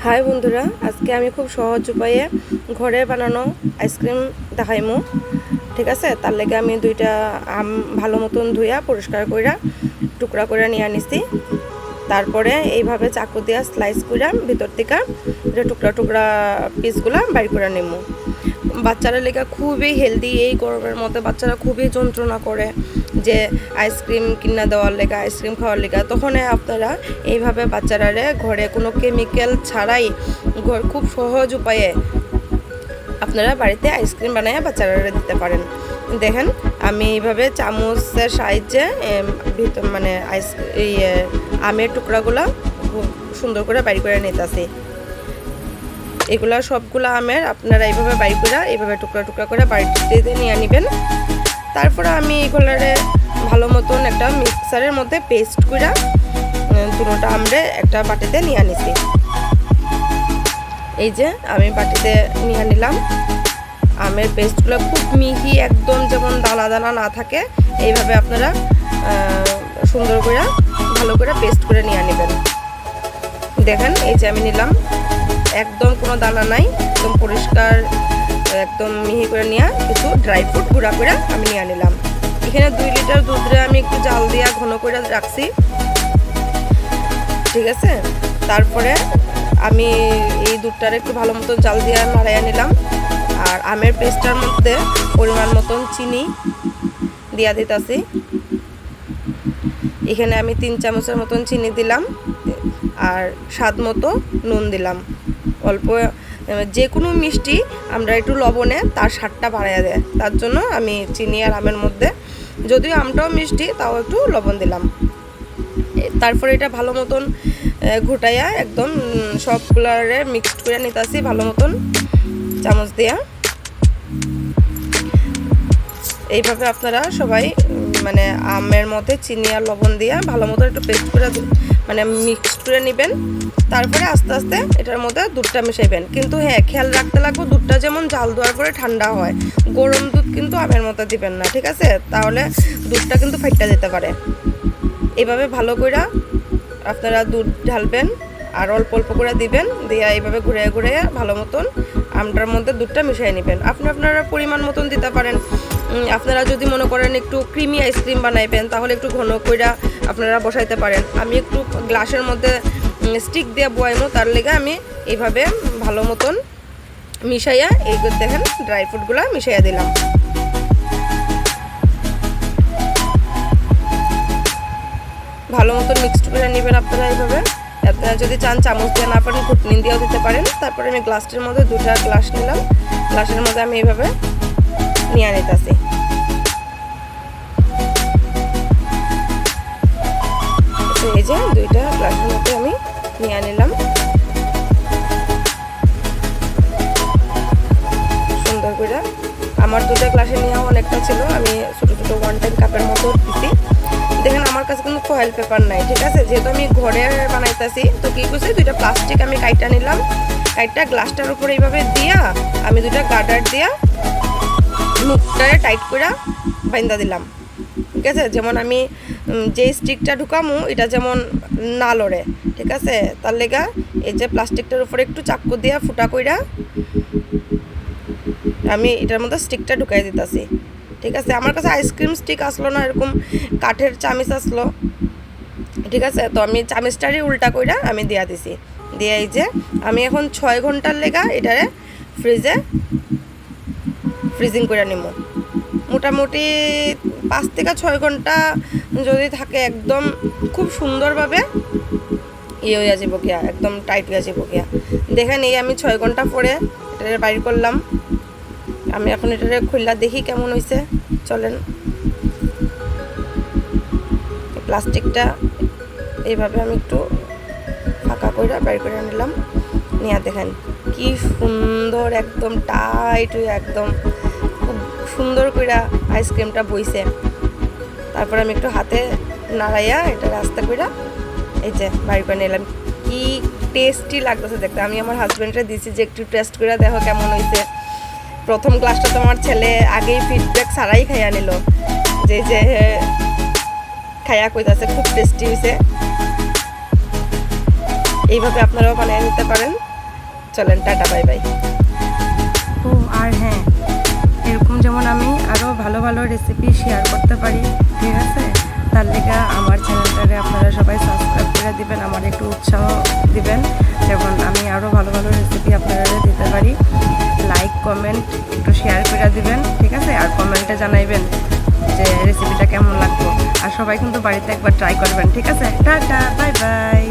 High বন্ধুরা, আজকে আমি খুব সহজ উপায়ে ঘরে বানানো আইসক্রিম দেখাইমু। ঠিক আছে, তার লেগে আমি দুইটা আম ভালো মতন ধুইয়া পরিষ্কার কইরা টুকরা করে নিয়ে আনিছি। তারপরে এইভাবে চাকু দিয়া স্লাইস কইরা ভিতর থেকে টুকরা টুকরা পিসগুলা বাইর করে নিমু। বাচ্চারা লেগে খুবই হেলদি, এই গরমের মধ্যে বাচ্চারা খুবই যন্ত্রণা করে যে আইসক্রিম কিনা দেওয়ার লেগা, আইসক্রিম খাওয়ার লেগা। তখন আপনারা এইভাবে বাচ্চারারে ঘরে কোনো কেমিক্যাল ছাড়াই খুব সহজ উপায়ে আপনারা বাড়িতে আইসক্রিম বানাইয়া বাচ্চারা দিতে পারেন। দেখেন আমি এইভাবে চামচের সাহায্যে ভিতর আমের টুকরাগুলো খুব সুন্দর করে বাইর করে নিতেছি। এগুলা সবগুলো আমের আপনারা এইভাবে বাইর করে এইভাবে টুকরা টুকরা করে বাড়িতে নিয়ে নেবেন। তারপরে আমি এগুলারে ভালো মতন একটা মিক্সারের মধ্যে পেস্ট করে দুটোটা আমরে একটা বাটিতে নিয়ে নিছি। এই যে আমি বাটিতে নিয়ে নিলাম। আমের পেস্টগুলো খুব মিহি, একদম যেমন দানা দানা না থাকে এইভাবে আপনারা সুন্দর করে ভালো করে পেস্ট করে নিয়ে নেবেন। দেখেন এই যে আমি নিলাম, একদম কোনো দানা নাই, একদম পরিষ্কার, একদম মিহি করে নিয়ে কিছু ড্রাই ফ্রুট গুঁড়া করে আমি নিয়ে নিলাম। এখানে 2 লিটার দুধে আমি একটু জাল দিয়া ঘন করে রাখছি। ঠিক আছে, তারপরে আমি এই দুধটার একটু ভালো মতন জাল দিয়া নাড়াইয়া নিলাম। আর আমের পেস্টটার মধ্যে পরিমাণ মতন চিনি দিয়া দিতেছি। এখানে আমি 3 চামচের মতন চিনি দিলাম আর স্বাদ মতো নুন দিলাম। অল্প, যে কোনো মিষ্টি আমরা একটু লবণে তার স্বাদটা বাড়াইয়া দেয়, তার জন্য আমি চিনি আর আমের মধ্যে, যদিও আমটাও মিষ্টি তাও একটু লবণ দিলাম। তারপরে এটা ভালো মতন ঘুটাইয়া একদম সবগুলারে মিক্সড করে নিতেছি ভালো মতন চামচ দিয়া। এইভাবে আপনারা সবাই আমের মধ্যে চিনি আর লবণ দিয়া ভালো মতো একটু পেস্ট করে মিক্সড করে নেবেন। তারপরে আস্তে আস্তে এটার মধ্যে দুধটা মিশাইবেন। কিন্তু হ্যাঁ, খেয়াল রাখতে লাগবে দুধটা যেমন জাল দেওয়ার পরে ঠান্ডা হয়। গরম দুধ কিন্তু আমের মধ্যে দিবেন না, ঠিক আছে? তাহলে দুধটা কিন্তু ফাইটা যেতে পারে। এইভাবে ভালো করে আপনারা দুধ ঢালবেন আর অল্প অল্প করে দিবেন, দিয়ে এইভাবে ঘুরে ঘুরে ভালো মতন আমটার মধ্যে দুধটা মিশিয়ে নেবেন। আপনারা পরিমাণ মতন দিতে পারেন। আপনারা যদি মনে করেন একটু ক্রিমি আইসক্রিম বানাইবেন তাহলে একটু ঘন কইরা আপনারা বসাইতে পারেন। আমি একটু গ্লাসের মধ্যে স্টিক দিয়ে বয়ামো, তার লেগে আমি এইভাবে ভালো মতন মিশাইয়া এই দেখেন ড্রাই ফ্রুটগুলো মিশাইয়া দিলাম। ভালো মতন মিক্সড করে নেবেন আপনারা এইভাবে। আপনারা যদি চান চামচ দিয়ে না পারেন ঘুটনি দিয়েও দিতে পারেন। তারপরে আমি গ্লাসটির মধ্যে 2টা গ্লাস নিলাম। গ্লাসের মধ্যে আমি এইভাবে নিয়ে নিতেছি। এই যে 2টা গ্লাসের মধ্যে আমি নিয়ে নিলাম। সুন্দর করে আমার 2টা গ্লাসে নেওয়া অনেকটা ছিল, আমি ছোটো ছোটো 1 টাইম কাপের মতো দিছি। দেখেন আমার কাছে কিন্তু ফয়েল পেপার নাই, ঠিক আছে? যেহেতু আমি ঘরে বানাইতেছি তো কি করছি, 2টা প্লাস্টিক আমি কাইটা নিলাম। কাইটা গ্লাসটার উপরে এইভাবে দিয়া আমি 2টা গার্ডার দিয়া মুখটারে টাইট করে বাইন্দা দিলাম। ঠিক আছে, যেমন আমি যে স্টিকটা ঢুকামু এটা যেমন না লড়ে, ঠিক আছে? তার লেগা এই যে প্লাস্টিকটার উপরে একটু চাকু দিয়া ফুটা কইরা আমি এটার মধ্যে স্টিকটা ঢুকাই দিতেছি। ঠিক আছে, আমার কাছে আইসক্রিম স্টিক আসলো না, এরকম কাঠের চামিচ আসলো। ঠিক আছে, তো আমি চামিচটারই উল্টা কইরা আমি দিয়া দিছি। দিয়ে এই যে আমি এখন 6 ঘন্টার লেগা এটারে ফ্রিজিং করে নিব। মোটামুটি 5 থেকে 6 ঘন্টা যদি থাকে একদম খুব সুন্দরভাবে হয়ে যাব গিয়া, একদম টাইট হয়ে যাব গিয়া। দেখেন এই আমি 6 ঘন্টা পরে এটারে বাইর করলাম। আমি এখন এটারে খুললা দেখি কেমন হয়েছে। চলেন, প্লাস্টিকটা এইভাবে আমি একটু ফাঁকা করে বাইর করে নিলাম। নিয়ে দেখেন কি সুন্দর, একদম টাইট হয়ে একদম খুব সুন্দর করে আইসক্রিমটা বইছে। তারপর আমি একটু হাতে নাড়াইয়া এটা রাস্তা করে এই যে বাইর করে নিলাম। কি টেস্টি লাগতেছে দেখতে। আমি আমার হাজব্যান্ডকে দিয়েছি যে একটু টেস্ট করে দেখো কেমন হয়েছে। প্রথম গ্লাসটা তো আমার ছেলে আগেই ফিডব্যাক ছাড়াই খাইয়া নিল, যে খাইয়া কইতাছে খুব টেস্টি হয়েছে। এইভাবে আপনারাও বানিয়ে নিতে পারেন। চলেন টাটা বাই বাই। ও আর হ্যাঁ, এরকম যেমন আমি আরও ভালো ভালো রেসিপি শেয়ার করতে পারি, ঠিক আছে, তার লেগে আমার চ্যানেলটাকে আপনারা সবাই সাবস্ক্রাইব করে দিবেন, আমার একটু উৎসাহ দিবেন, যেমন আমি আরও ভালো ভালো রেসিপি আপনারা দিতে পারি। লাইক কমেন্ট একটু শেয়ার করে দিবেন, ঠিক আছে, আর কমেন্টে জানাইবেন যে রেসিপিটা কেমন লাগলো। আর সবাই কিন্তু বাড়িতে একবার ট্রাই করবেন, ঠিক আছে। Tata bye bye.